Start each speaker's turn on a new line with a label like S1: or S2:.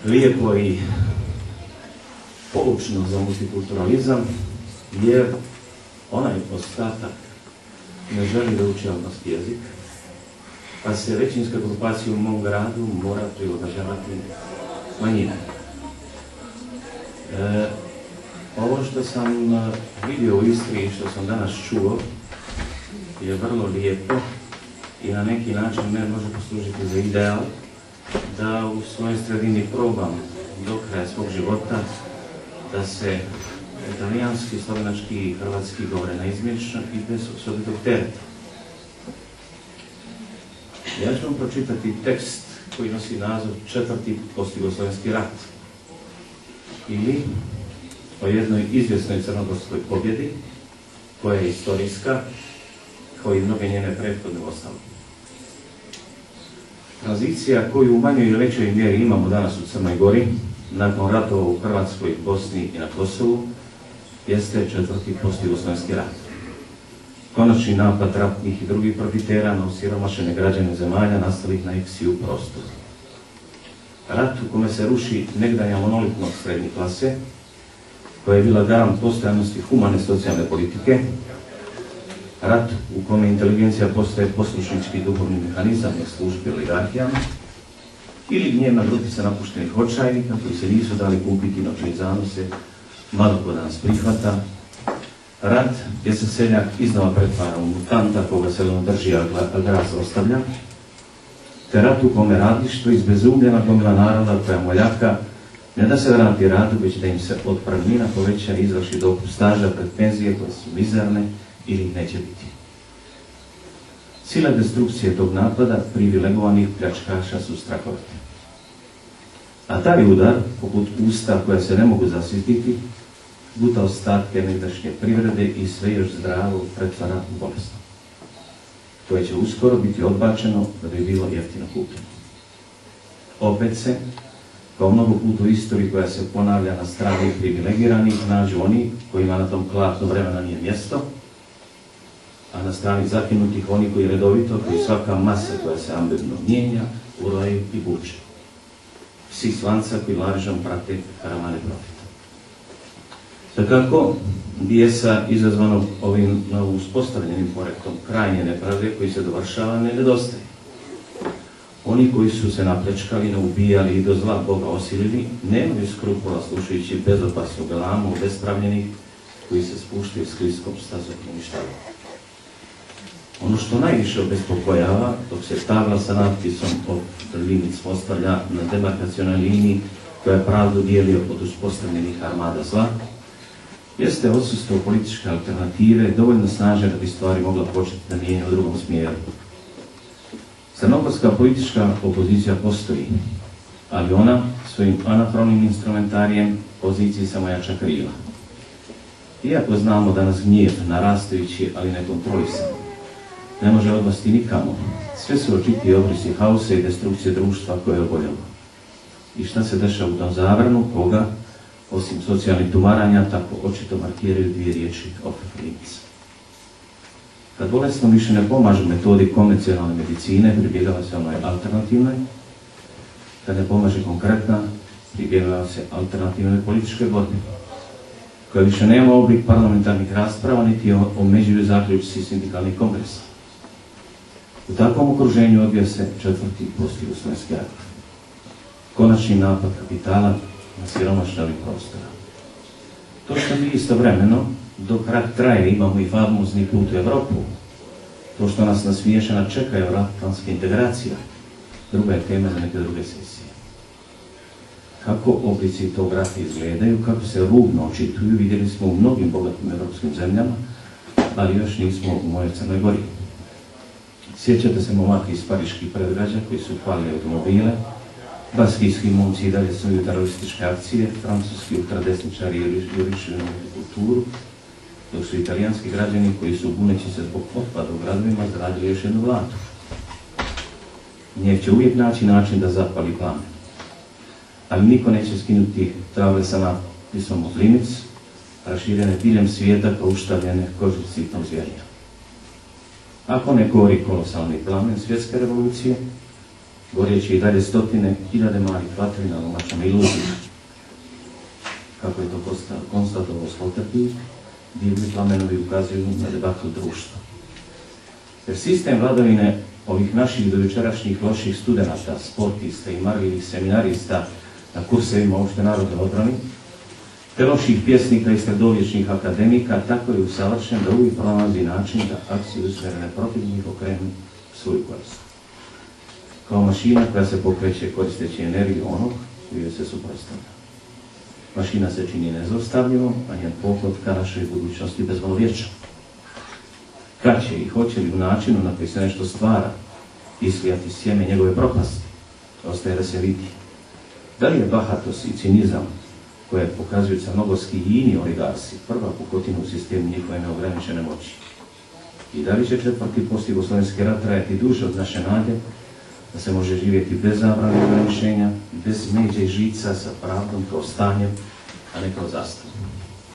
S1: lijepo i poučno za multikulturalizam, jer onaj ostatak ne želi da uči albanski jezik, pa se većinska grupacija u mom gradu mora prilagođavati manjine. Ovo što sam vidio u Istri i što sam danas čuo je vrlo lijepo i na neki način me može poslužiti za ideal da u svojoj sredini probam do kraja svog života da se italijanski, slovenački i hrvatski govore naizmječno i bez osobitog tereta. Ja ću vam pročitati tekst koji nosi naziv Četvrti postjugoslovenski rat ili o jednoj izvjesnoj crnogorskoj pobjedi koja je istorijska, kao i mnoge njene prethodne ostale. Tranzicija koju u manjoj ili većoj mjeri imamo danas u Crnoj Gori, nakon ratova u Hrvatskoj, Bosni i na Kosovu, jeste četvrti postjugoslovenski rat. Konačni napad ratnih i drugih profitera na osiromašene građane zemalja nastalih na eksiju prostoru. Rat u kome se ruši negdanja monolitnog srednje klase, koja je bila garant postojanosti humane socijalne politike, rat u kome inteligencija postaje poslušnički duhovni mehanizam jer službi oligarhijama, ili gnjevna grupica napuštenih očajnika koji se nisu dali kupiti noćni zanose, malo ko danas prihvata, rat gdje se seljak iznova pretvara u mutanta koga se on drži, a grad ostavlja, te rat u kome radništvo izbezumljena gomila naroda koja moljaka ne da se vrati radu, već da im se otpremnina poveća i izvrši dokup staža pred penzije koje su mizerne ili ih neće biti. Sila destrukcije tog napada privilegovanih pljačkaša su strahovite. A taj udar, poput usta koja se ne mogu zasititi, guta ostatke negdašnje privrede i sve još zdravo pretvara u bolesno, koje će uskoro biti odbačeno da bi bilo jeftino kupljeno. Opet se, kao mnogo puta u istoriji koja se ponavlja na strani privilegiranih, nađu oni kojima na tom klatno vremena nije mjesto, a na strani zakinutih oni koji redovito, koji svaka masa koja se ambedno mijenja, uraju i buče. Psi svanca koji lažom prate karavane profita. Dakako, bijesa izazvanog ovim uspostavljenim porektom krajnje nepravde koji se dovršava ne nedostaje. Oni koji su se napljačkali, naubijali i do zla Boga osilili, nemaju skrupula slušajući bezopasnu galamu obespravljenih koji se spuštaju skliskom stazom uništavaju. Ono što najviše obespokojava, dok se tabla sa natpisom od Linic postavlja na demarkacionalnoj liniji koja pravdu dijeli od uspostavljenih armada zla, jeste odsustvo političke alternative dovoljno snažne da bi stvari mogla početi da mijenja u drugom smjeru. Crnogorska politička opozicija postoji, ali ona svojim anahronim instrumentarijem poziciji samo jača krila. Iako znamo da nas gnjev narastajući, ali nekontrolisan, ne može odvesti nikamo, sve su očiti obrisi haosa i destrukcije društva koje je oboljelo. I šta se dešava u tom zavrnu, koga, osim socijalnih tumaranja, tako očito markiraju dvije riječi opeflinic. Kad bolesno više ne pomažu metodi konvencionalne medicine, pribjegava se onoj alternativnoj. Kad ne pomaže konkretna, pribjegava se alternativnoj političkoj borbi, koja više nema oblik parlamentarnih rasprava, niti omeđuju zaključci sindikalnih kongresa. U takvom okruženju odvija se četvrti postjugoslovenski rat. Konačni napad kapitala na siromašni prostora. To što mi istovremeno, dok rat traje, imamo i famozni put u Evropu, to što nas nasmiješena čeka euroatlantska integracija, druga je tema za neke druge sesije. Kako oblici tog rata izgledaju, kako se rubno očituju, vidjeli smo u mnogim bogatim evropskim zemljama, ali još nismo u mojoj Crnoj Gori. Sjećate se momaka iz pariških predgrađa koji su palili automobile, baskijski momci i dalje svoju terorističke akcije, francuski ultradesničari jurišili na kulturu, dok su italijanski građani koji su buneći se zbog otpada u gradovima zaradili još jednu vladu. Gnjev će uvijek naći način da zapali plamen. Ali niko neće skinuti table sa natpisom od Linic, raširene diljem svijeta kao uštavljene kožu sitnog zvjerja. Ako ne gori kolosalni plamen svjetske revolucije, goreći i dalje stotine, hiljade malih vatrina u našem iluziji. Kako je to konstatovao Sloterdijk, divni plamenovi ukazuju na debakl društva. Jer sistem vladavine ovih naših dojučerašnjih loših studenata, sportista i marljivih seminarista na kursevima opšte narodne odbrane, te loših pjesnika i sredovječnih akademika, tako je usavršen da uvijek pronalazi način da akcije usmjerene protiv njih okrenu svoju korist. Kao mašina koja se pokreće koristeći energiju onog koji joj se suprotstavlja. Mašina se čini nezaustavljivom, a njen pohod ka našoj budućnosti bezvolovječan. Kad će i hoće li u načinu na koji se nešto stvara islijati sjeme njegove propasti, ostaje da se vidi. Da li je bahatost i cinizam koje pokazuju crnogorski i ini oligarsi prva pukotina u sistemu njihove neograničene moći? I da li će četvrti post-jugoslovenski rat trajati duže od naše nade da se može živjeti bez zabrane ograničenja, bez međa i žica sa pravdom kao stanjem, a ne kao zastavom?